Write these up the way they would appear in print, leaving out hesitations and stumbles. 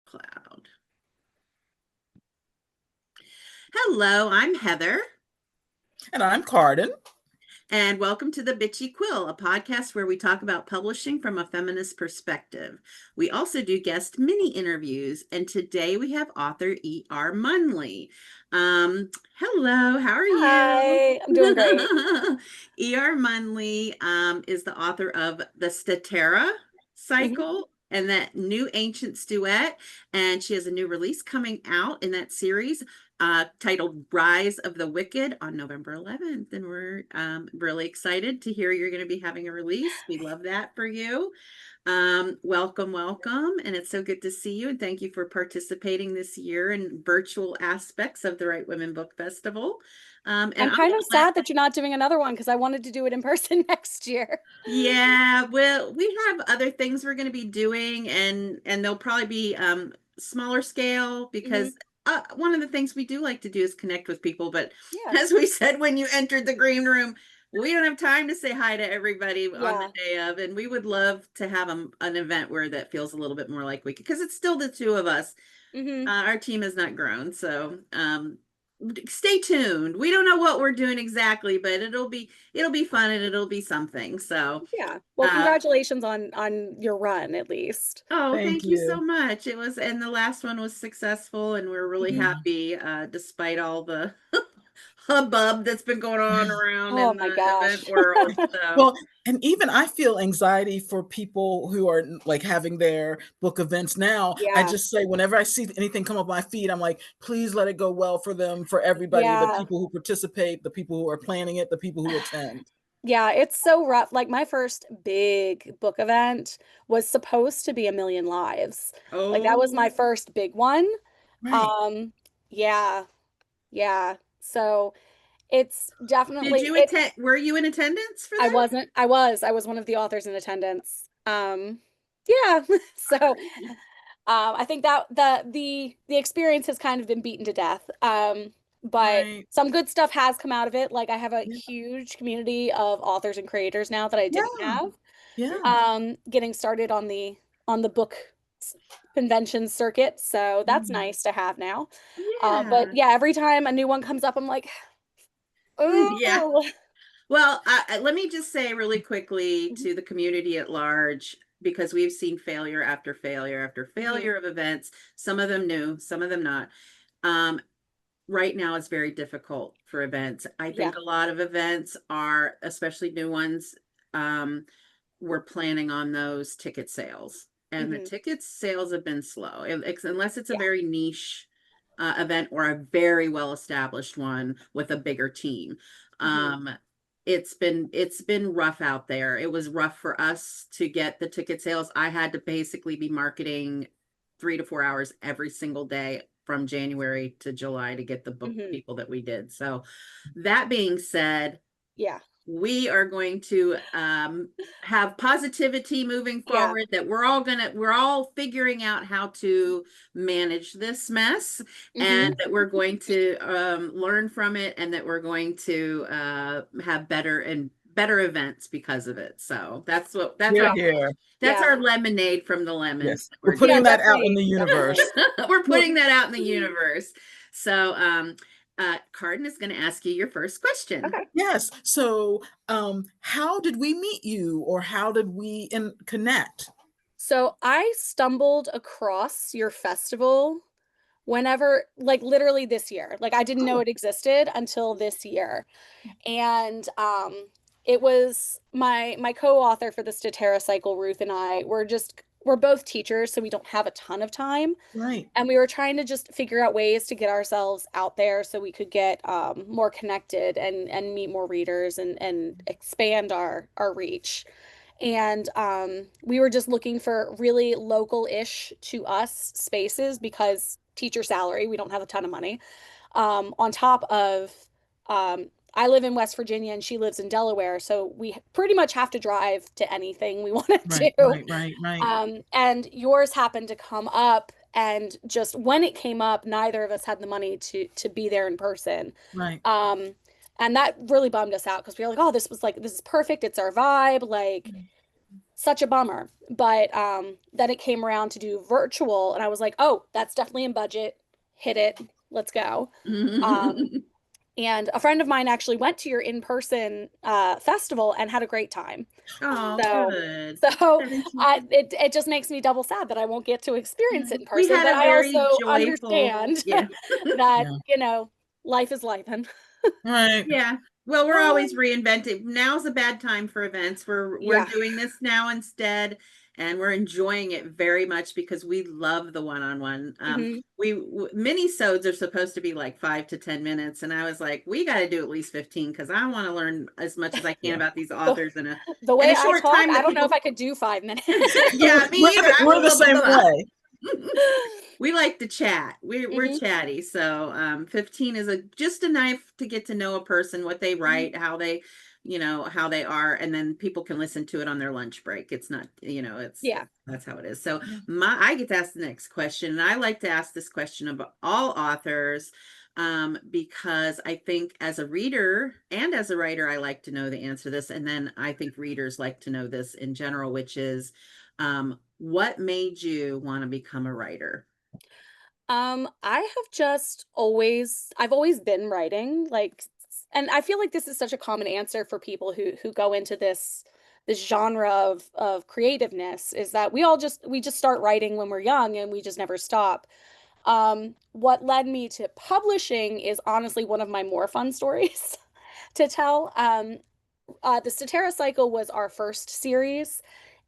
Cloud. Hello, I'm Heather. And I'm Cardyn. And welcome to the Bitchy Quill, a podcast where we talk about publishing from a feminist perspective. We also do guest mini interviews, and today we have author E.R. Munley. Hello, how are you? Hi, I'm doing great. E.R. Munley is the author of the Statera cycle and that new Ancients duet, and she has a new release coming out in that series titled Rise of the Wicked on November 11th. And we're really excited to hear you're going to be having a release. We love that for you. Welcome. And it's so good to see you. And thank you for participating this year in virtual aspects of the Right Women Book Festival. And I'm kind of sad that you're not doing another one because I wanted to do it in person next year. Yeah, well, we have other things we're going to be doing, and they'll probably be smaller scale because one of the things we do like to do is connect with people. But as we said when you entered the green room, we don't have time to say hi to everybody on the day of, and we would love to have an event where that feels a little bit more like we could, because it's still the two of us. Our team has not grown, so stay tuned. We don't know what we're doing exactly, but it'll be fun and it'll be something. So well, congratulations on your run, at least. Oh, thank you so much. It was, and the last one was successful, and we're really happy despite all the hubbub that's been going on around in the event world. So. Well, and even I feel anxiety for people who are like having their book events now. I just say, whenever I see anything come up my feed, I'm like, please let it go well for them, for everybody, the people who participate, the people who are planning it, the people who attend. Yeah, it's so rough. Like, my first big book event was supposed to be 1 Million Lives. Like, that was my first big one. Right. Yeah. So it's definitely. Did you attend? Were you in attendance for that? I wasn't. I was one of the authors in attendance. Yeah. So I think that the experience has kind of been beaten to death. But some good stuff has come out of it. Like, I have a huge community of authors and creators now that I didn't have. Getting started on the book convention circuit, so that's nice to have now. But every time a new one comes up, I'm like, oh. Well, let me just say really quickly to the community at large, because we've seen failure after failure after failure of events, some of them new, some of them not. Right now it's very difficult for events. I think a lot of events are, especially new ones, we're planning on those ticket sales, and the ticket sales have been slow, unless it's a very niche event or a very well-established one with a bigger team. It's been rough out there. It was rough for us to get the ticket sales. I had to basically be marketing 3 to 4 hours every single day from January to July to get the book people that we did. So that being said, we are going to have positivity moving forward, that we're all figuring out how to manage this mess, and that we're going to learn from it, and that we're going to have better events because of it. So that's our lemonade from the lemons. Yes. We're putting that out in the universe. We're putting that out in the universe. So Cardyn is going to ask you your first question. Okay. Yes. So how did we meet you, or how did we connect? So I stumbled across your festival whenever, like, literally this year. Like, I didn't know it existed until this year. And it was my co-author for the Statera cycle, Ruth, and I we're both teachers, so we don't have a ton of time. Right. And we were trying to just figure out ways to get ourselves out there so we could get more connected and meet more readers and expand our reach. And we were just looking for really local-ish to us spaces, because teacher salary, we don't have a ton of money. On top of I live in West Virginia and she lives in Delaware, so we pretty much have to drive to anything we want to do. Right. And yours happened to come up, and just when it came up, neither of us had the money to be there in person. Right. And that really bummed us out, because we were like, oh, this is perfect. It's our vibe. Like, such a bummer. But then it came around to do virtual, and I was like, oh, that's definitely in budget. Hit it. Let's go. And a friend of mine actually went to your in-person festival and had a great time. Oh, So, good. it just makes me double sad that I won't get to experience it in We person. had But a I very also joyful, understand yeah. that, you know, life is life. Right. Yeah. Well, we're always reinventing. Now's a bad time for events. We're Yeah. doing this now instead, and we're enjoying it very much because we love the one-on-one. Mini-sodes are supposed to be like 5 to 10 minutes, and I was like, we got to do at least 15 because I want to learn as much as I can about these authors in The way a I short talk, time. I don't know if I could do 5 minutes. Yeah, me either. We're the same way. We like to chat. We're chatty. So 15 is just enough to get to know a person, what they write, how they, how they are, and then people can listen to it on their lunch break. It's not, that's how it is. So I get to ask the next question, and I like to ask this question of all authors, because I think as a reader and as a writer, I like to know the answer to this. And then I think readers like to know this in general, which is, what made you want to become a writer? I have I've always been writing, like, and I feel like this is such a common answer for people who go into this genre of creativeness, is that we just start writing when we're young and we just never stop. What led me to publishing is honestly one of my more fun stories to tell. The Statera Cycle was our first series,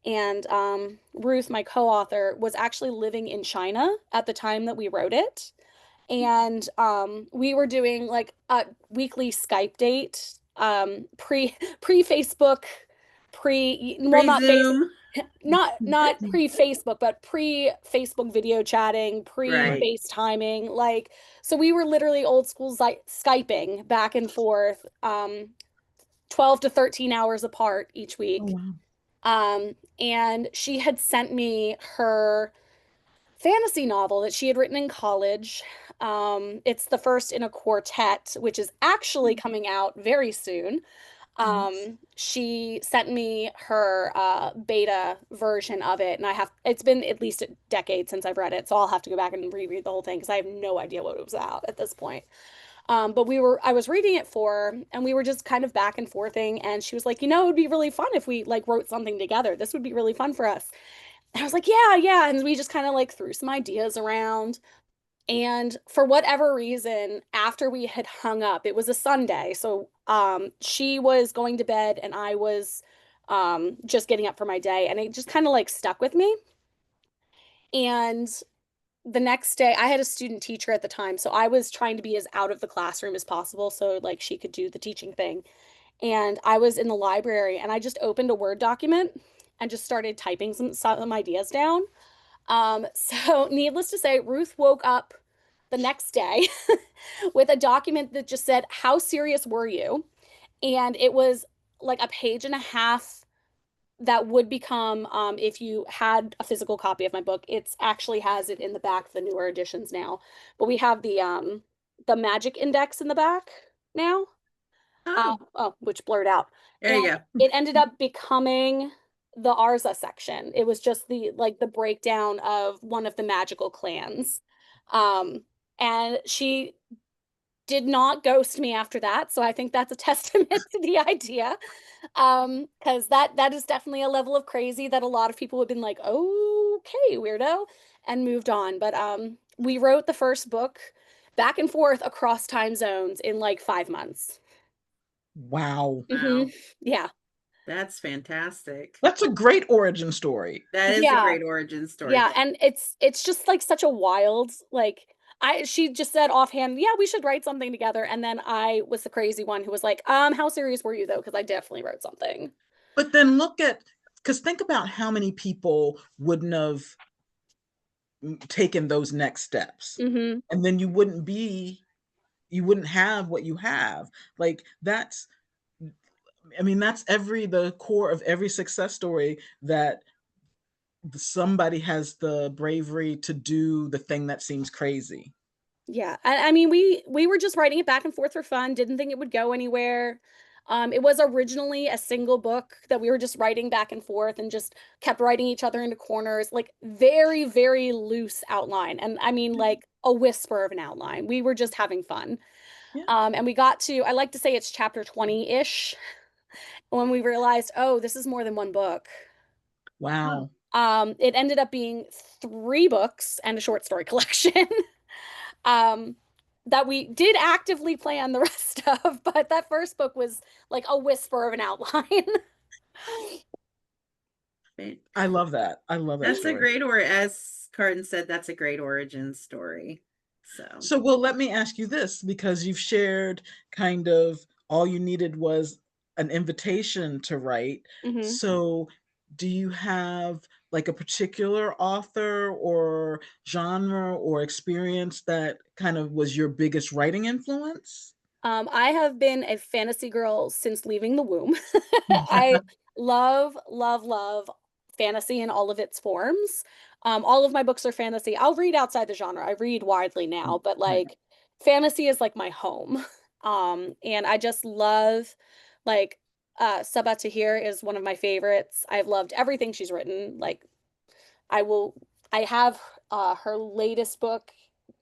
and Ruth, my co-author, was actually living in China at the time that we wrote it. And we were doing like a weekly Skype date, pre Facebook, not Zoom, not pre Facebook, but pre Facebook video chatting, pre FaceTiming. Like, so we were literally old school Skyping back and forth, 12 to 13 hours apart each week. Oh, wow. And she had sent me her fantasy novel that she had written in college. It's the first in a quartet, which is actually coming out very soon. She sent me her beta version of it, and it's been at least a decade since I've read it, so I'll have to go back and reread the whole thing because I have no idea what it was about at this point. But I was reading it for her, and we were just kind of back and forthing, and she was like, it would be really fun if we like wrote something together. This would be really fun for us. And I was like, yeah. And we just kind of like threw some ideas around. And for whatever reason, after we had hung up, it was a Sunday. So she was going to bed and I was just getting up for my day. And it just kind of like stuck with me. And the next day, I had a student teacher at the time. So I was trying to be as out of the classroom as possible so like she could do the teaching thing. And I was in the library and I just opened a Word document and just started typing some ideas down. So needless to say, Ruth woke up the next day with a document that just said, "How serious were you?" And it was like a page and a half that would become, if you had a physical copy of my book, it's actually has it in the back, the newer editions now. But we have the magic index in the back now. Which blurred out. There you go. It ended up becoming the Arza section. It was just the breakdown of one of the magical clans. And she did not ghost me after that. So I think that's a testament to the idea. Because that is definitely a level of crazy that a lot of people have been like, okay, weirdo, and moved on. But we wrote the first book back and forth across time zones in like 5 months. Wow. Yeah. That's fantastic. That's a great origin story. That is a great origin story. Yeah, and it's just like such a wild, like, she just said offhand, yeah, we should write something together. And then I was the crazy one who was like, how serious were you though? Because I definitely wrote something. But then because think about how many people wouldn't have taken those next steps. And then you wouldn't have what you have. Like that's the core of every success story, that somebody has the bravery to do the thing that seems crazy. Yeah. I mean, we were just writing it back and forth for fun, didn't think it would go anywhere. It was originally a single book that we were just writing back and forth and just kept writing each other into corners, like very, very loose outline. And I mean, like a whisper of an outline. We were just having fun. Yeah. And we got to, I like to say it's chapter 20-ish when we realized, oh, this is more than one book. Wow. It ended up being 3 books and a short story collection. That we did actively plan the rest of, but that first book was like a whisper of an outline. I love that. I love that That's story. a great, or as Cardyn said, that's a great origin story. So, well, let me ask you this, because you've shared kind of all you needed was an invitation to write. Mm-hmm. So, do you have like a particular author or genre or experience that kind of was your biggest writing influence? I have been a fantasy girl since leaving the womb. I love, love, love fantasy in all of its forms. All of my books are fantasy. I'll read outside the genre. I read widely now, but like fantasy is like my home. And I just love like Sabaa Tahir is one of my favorites. I've loved everything she's written. Like I will I have her latest book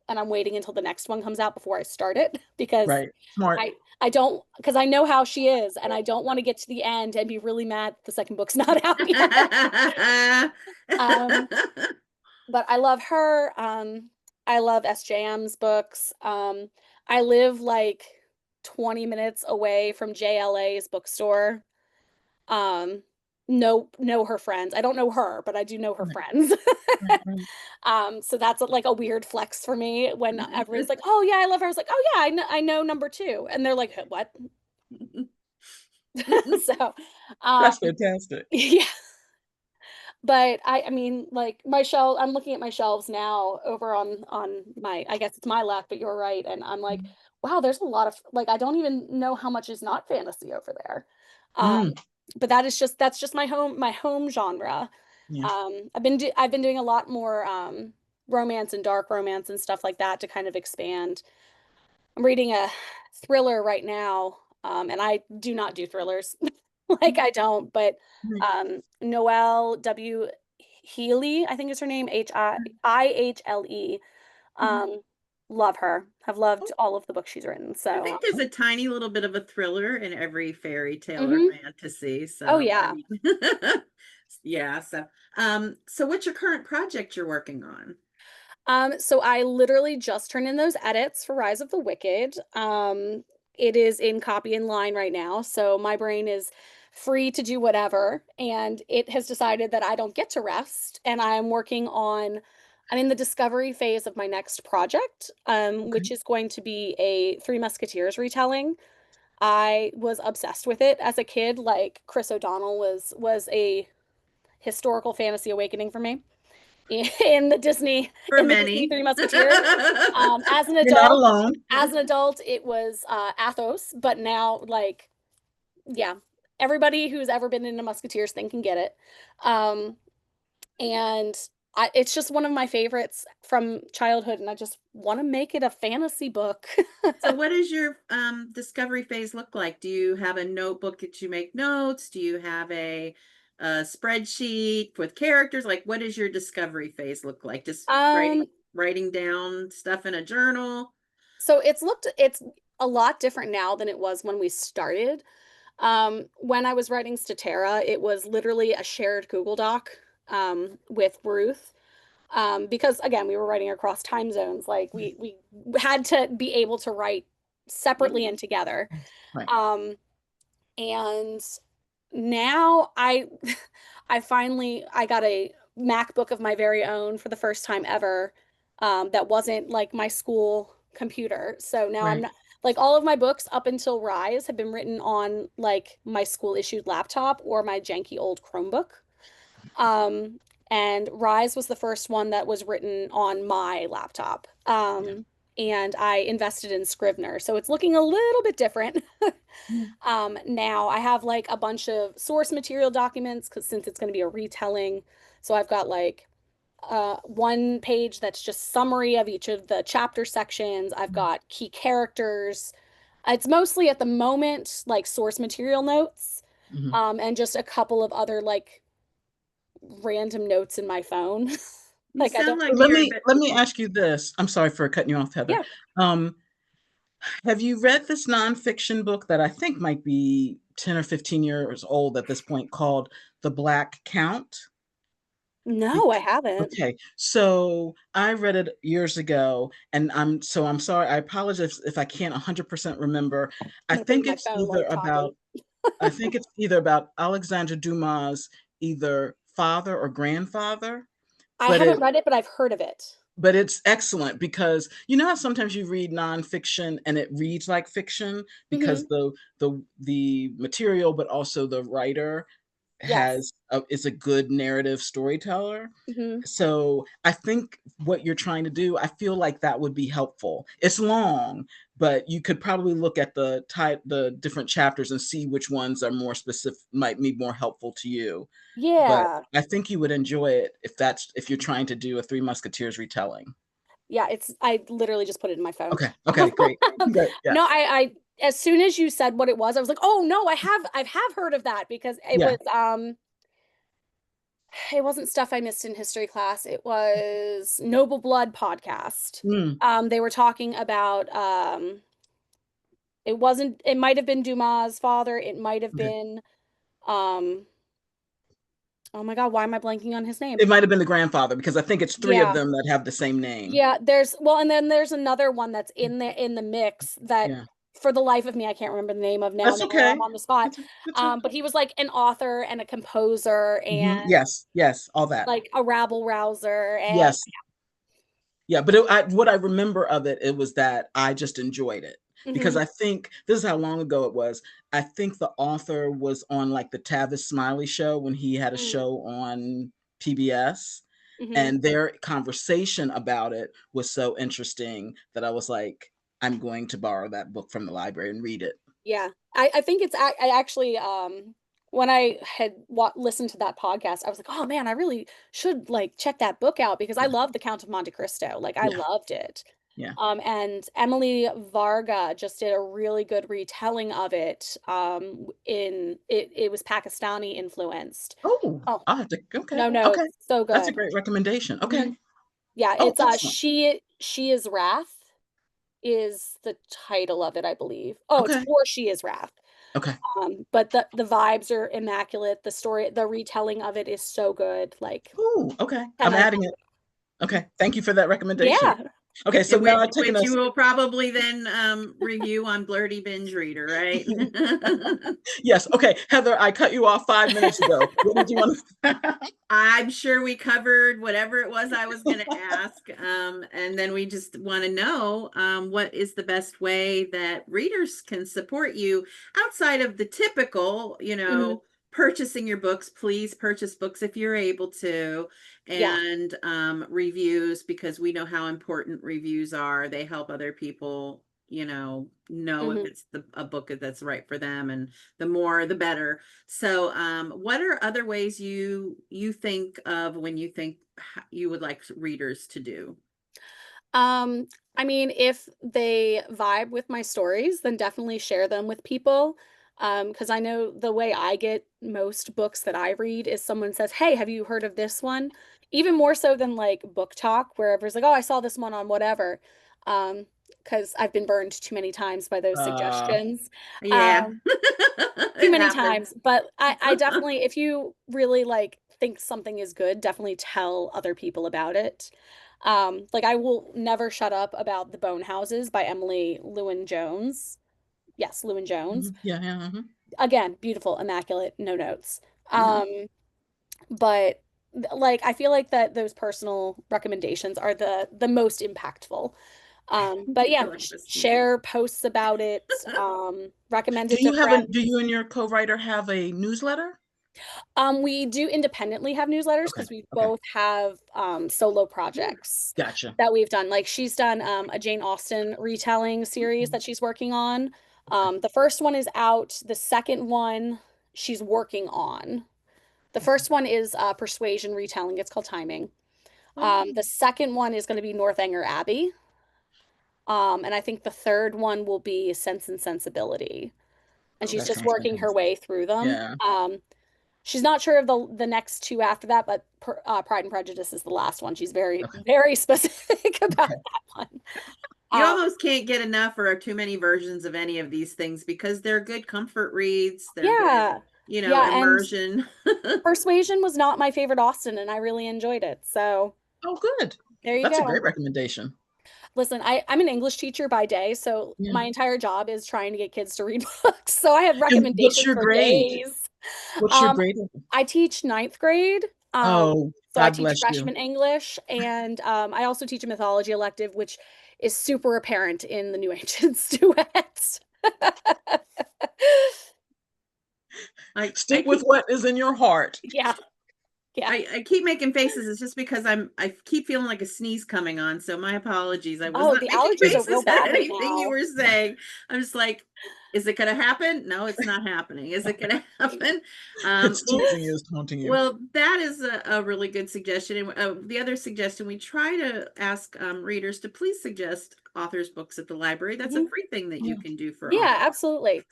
and I'm waiting until the next one comes out before I start it because Right. Smart. I don't because I know how she is and I don't want to get to the end and be really mad the second book's not out yet. But I love her. I love SJM's books. I live like 20 minutes away from JLA's bookstore. Know her friends. I don't know her, but I do know her friends. So that's like a weird flex for me when everyone's like, "Oh yeah, I love her." I was like, "Oh yeah, I know number 2," and they're like, "What?" So, That's fantastic. yeah. But I mean, like my shelf. I'm looking at my shelves now over on my. I guess it's my left, but you're right, and I'm like, wow, there's a lot of like I don't even know how much is not fantasy over there. But that's just my home genre. Yeah. I've been doing a lot more romance and dark romance and stuff like that to kind of expand. I'm reading a thriller right now, and I do not do thrillers. Like I don't, but Noelle W. Healy, I think is her name, Ihle. Love her. Have loved all of the books she's written. So I think there's a tiny little bit of a thriller in every fairy tale or fantasy. So oh yeah. I mean, yeah. So what's your current project you're working on? So I literally just turned in those edits for Rise of the Wicked. It is in copy in line right now, so my brain is free to do whatever, and it has decided that I don't get to rest, and I'm in the discovery phase of my next project, which is going to be a Three Musketeers retelling. I was obsessed with it as a kid, like Chris O'Donnell was a historical fantasy awakening for me in the Disney For Disney many. Three Musketeers. As an You're not adult, alone. it was Athos, but now like yeah, everybody who's ever been in a Musketeers thing can get it. And it's just one of my favorites from childhood, and I just want to make it a fantasy book. So what does your discovery phase look like? Do you have a notebook that you make notes? Do you have a spreadsheet with characters? Like what does your discovery phase look like? Just writing down stuff in a journal? So it's a lot different now than it was when we started. When I was writing Statera, it was literally a shared Google Doc with Ruth. Because again, we were writing across time zones. Like we had to be able to write separately and together. Right. And now I finally I got a MacBook of my very own for the first time ever. That wasn't like my school computer. So now I'm not like all of my books up until Rise have been written on like my school issued laptop or my janky old Chromebook. And Rise was the first one that was written on my laptop. And I invested in Scrivener. So it's looking a little bit different. Now I have like a bunch of source material documents because since it's going to be a retelling. So I've got like one page that's just summary of each of the chapter sections. I've got key characters. It's mostly at the moment like source material notes, and just a couple of other like random notes in my phone. You Like I sound don't. like Let you're a me bit. let me ask you this. I'm sorry for cutting you off, Heather. Yeah. Um, have you read this nonfiction book that I think might be 10 or 15 years old at this point called The Black Count? No, I haven't. Okay, so I read it years ago, and I'm sorry. I apologize if I can't 100% remember. I'm I gonna put it in think my it's phone while either you're talking. about I think it's either about Alexandre Dumas' either father or grandfather, I but haven't read it, but I've heard of it. it's excellent because you know how sometimes you read nonfiction and it reads like fiction Mm-hmm. because the material, but also the writer Yes. is a good narrative storyteller. Mm-hmm. So I think what you're trying to do, I feel like that would be helpful. It's long, but you could probably look at the different chapters and see which ones are more specific, might be more helpful to you. But Yeah. I think you would enjoy it if you're trying to do a Three Musketeers retelling. Yeah, I literally just put it in my phone. Okay. Okay. Great. Great. Yeah. No, I as soon as you said what it was, I was like, oh no, I have heard of that because Yeah. it wasn't Stuff I Missed in History Class. It was Noble Blood podcast. Mm, They were talking about it might have been Dumas' father, it might have okay. been um oh my God, why am I blanking on his name? It might have been the grandfather because I think it's three of Yeah. them that have the same name. Yeah, and then there's another one that's in the mix that Yeah. for the life of me I can't remember the name of now. That's Now I'm okay. on the spot. That's okay. But he was like an author and a composer and Yes. Yes. All that. like a rabble rouser and Yes. Yeah, but what I remember of it, it was that I just enjoyed it because hmm I think this is how long ago it was. I think the author was on like the Tavis Smiley show when he had a show on PBS, hmm and their conversation about it was so interesting that I was like, I'm going to borrow that book from the library and read it. yeah. I think I actually when I had listened to that podcast, I was like, oh man, I really should like check that book out because I Yeah, love The Count of Monte Cristo. Like I yeah, loved it. yeah. And Emily Varga just did a really good retelling of it. It was Pakistani influenced. Oh, Oh, I'll have to. Okay, no okay. notes. So That's a good. great recommendation. Okay. Mhm. Yeah, Oh, it's excellent. She Is Wrath is the title of it, I believe. Oh, it's Okay, For She Is Wrath. okay. But the vibes are immaculate. The retelling of it is so good. Like Oh, okay. 10 I'm out of adding it. Okay, thank you for that 10. recommendation. Yeah. Okay, so now I've taken Which you us. will probably then review on Blurty Binge Reader, right? Yes, okay, Heather, I cut you off 5 minutes ago. What did you want to? I'm sure we covered whatever it was I was going to ask. And then we just want to know what is the best way that readers can support you outside of the typical, Mhm. purchasing your books. Please purchase books if you're able to, Yeah. and reviews, because we know how important reviews are. They help other people, know if hmm it's a book that's right for them, and the more, the better. So, what are other ways you think of when you think you would like readers to do? Um, I mean, if they vibe with my stories, then definitely share them with people. Because I know the way I get most books that I read is someone says, "Hey, have you heard of this one?" Even more so than like book talk, where everyone's like, "Oh, I saw this one on whatever." Because I've been burned too many times by those Uh, suggestions. Yeah, Um, too it many happens. times. But I definitely, if you really like think something is good, definitely tell other people about it. Like I will never shut up about The Bone Houses by Emily Lewin Jones. Yes, Lewin Jones. yeah, yeah. Again, beautiful, immaculate, no notes. Mhm. But like I feel like that those personal recommendations are the most impactful. But I yeah, like listening to share posts about it, recommend it to Do friends. you and your co-writer have a newsletter? We do independently have newsletters Okay, because we okay. both have solo projects Gotcha. that we've done. Like she's done a Jane Austen retelling series Mhm. that she's working on. Okay. The first one is out. The second one she's working on. The first one is Persuasion retelling. It's called Timing. Oh, The second one is going to be Northanger Abbey. And I think the third one will be Sense and Sensibility. And she's that just sounds working her fantastic. way through them. Yeah. She's not sure of the next two after that, but Pride and Prejudice is the last one. She's very, very specific about that one. You almost can't get enough or too many versions of any of these things because they're good comfort reads. They're good, immersion. And Persuasion was not my favorite Austen, and I really enjoyed it. So, good. There you go. That's a great recommendation. Listen, I'm an English teacher by day, so my entire job is trying to get kids to read books. So I have recommendations for days. What's your grade? I teach 9th grade. So I teach freshman English, and I also teach a mythology elective, which is super apparent in the New Ancients duet. Stick with what is in your heart. Yeah. Yeah. I keep making faces. It's just because I keep feeling like a sneeze coming on. So my apologies. I was not the making allergies faces are real at bad right anything now. you were saying. I'm just like, is it going to happen? No, it's not happening. Is it going to happen? It's teasing you, it's taunting you. Well, that is a really good suggestion. And the other suggestion, we try to ask readers to please suggest authors' books at the library. That's a free thing that you can do for authors. Absolutely.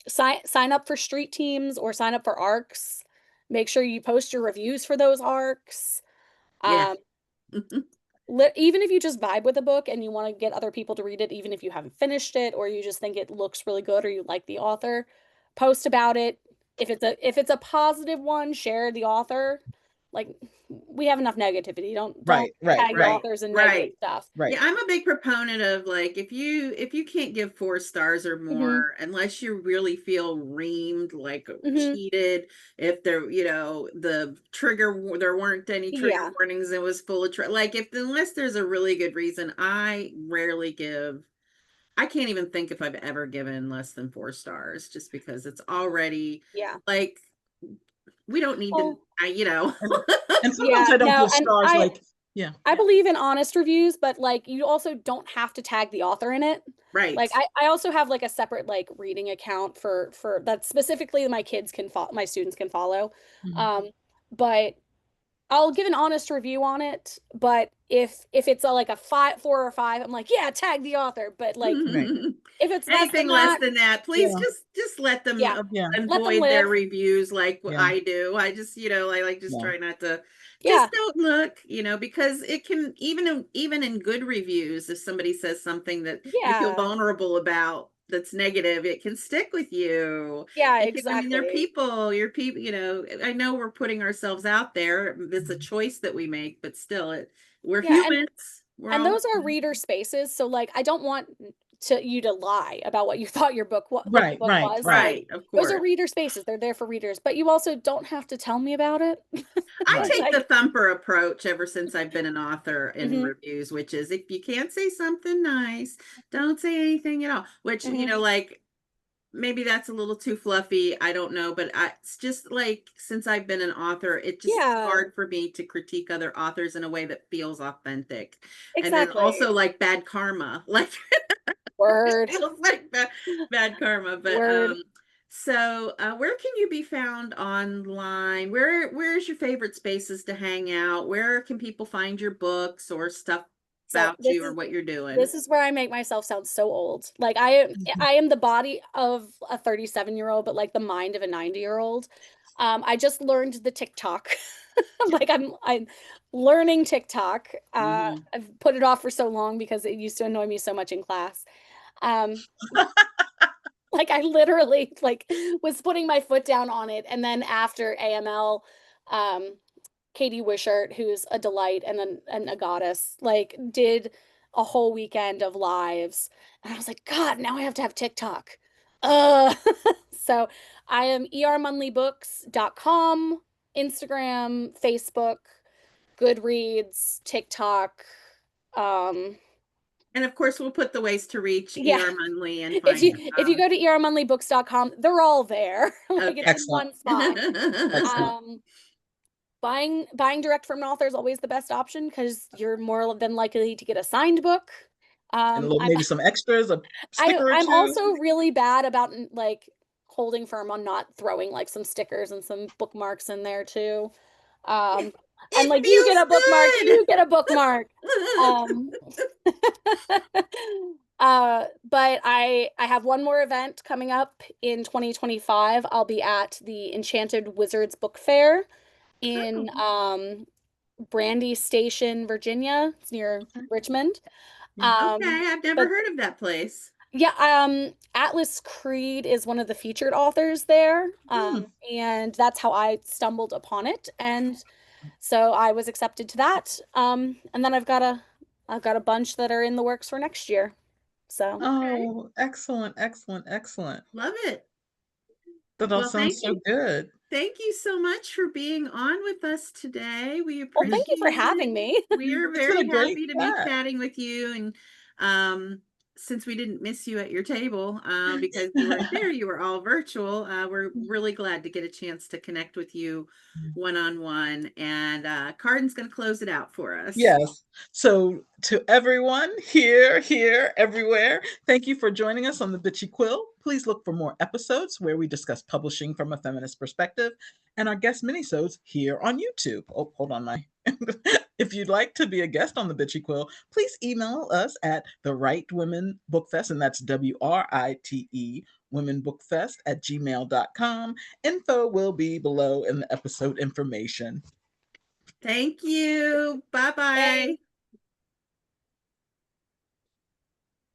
Sign up for street teams or sign up for ARCs. Make sure you post your reviews for those ARCs. Even if you just vibe with a book and you want to get other people to read it, even if you haven't finished it or you just think it looks really good or you like the author, post about it. If it's a positive one, share the author. Like, we have enough negativity. Don't tag authors and negative stuff. Yeah, I'm a big proponent of, like, if you can't give 4 stars or more, unless you really feel reamed, like cheated, if there, the there weren't any trigger warnings, it was full of unless there's a really good reason, I rarely give. I can't even think if I've ever given less than 4 stars, just because it's already like, we don't need to, and sometimes I don't give stars I believe in honest reviews, but like, you also don't have to tag the author in it. Right. Like, I also have like a separate like reading account for that specifically my students can follow. But I'll give an honest review on it, but if it's like a 4 or 5, I'm like, yeah, tag the author. But like, if it's anything less than that, please just let them avoid their reviews like I do. I just, I like just try not to. Just don't look, because it can, even in good reviews, if somebody says something that you feel vulnerable about, that's negative, it can stick with you. Exactly. I mean, they're people, you're people, I know we're putting ourselves out there. It's a choice that we make, but still we're humans. And those are reader spaces. So like, I don't want you to lie about what you thought your book was. Right. Of course. Those are reader spaces. They're there for readers, but you also don't have to tell me about it. I take the thumper approach ever since I've been an author in reviews, which is, if you can't say something nice, don't say anything at all, which, like, maybe that's a little too fluffy. I don't know, but it's just like, since I've been an author, it's just hard for me to critique other authors in a way that feels authentic. Exactly. And then also like bad karma, like word. It feels like bad karma, but so where can you be found online? Where's your favorite spaces to hang out? Where can people find your books or stuff about you or what you're doing? This is where I make myself sound so old. Like, I am the body of a 37-year-old, but like the mind of a 90-year-old. I just learned the TikTok. Like, I'm learning TikTok. I've put it off for so long because it used to annoy me so much in class. Like, I literally was putting my foot down on it, and then after AML, Katie Wishart, who's a delight and a goddess, like, did a whole weekend of lives, and I was like, God, now I have to have TikTok. So I am ermunleybooks.com, Instagram, Facebook, Goodreads, TikTok. And of course, we'll put the ways to reach E.R. Munley and find if you go to ermunleybooks.com, they're all there. Like, it's in one spot. Buying direct from an author is always the best option because you're more than likely to get a signed book. And maybe some extras, a sticker or two. I'm also really bad about like holding firm on not throwing like some stickers and some bookmarks in there too. And like, you get a bookmark, you get a bookmark. But I have one more event coming up in 2025. I'll be at the Enchanted Wizards Book Fair in Brandy Station, Virginia. It's near Richmond. Okay, I've never But heard of that place. yeah, Atlas Creed is one of the featured authors there. And that's how I stumbled upon it. And so I was accepted to that. And then I've got a bunch that are in the works for next year. So Oh, excellent, excellent, excellent. Love it. That all Well, sounds so good. Thank you so much for being on with us today. We well, appreciate thank you for it. having me. We are It's been very a great happy to be chat. chatting with you. And since we didn't miss you at your table because you weren't there, you were all virtual. We're really glad to get a chance to connect with you one-on-one. And Cardyn's going to close it out for us. Yes. So to everyone here, everywhere, thank you for joining us on the Bitchy Quill. Please look for more episodes where we discuss publishing from a feminist perspective and our guest minisodes here on YouTube. Oh, hold on, If you'd like to be a guest on the Bitchy Quill, please email us at the Right Women Bookfest, and that's WRITE womenbookfest@gmail.com. Info will be below in the episode information. Thank you. Bye-bye.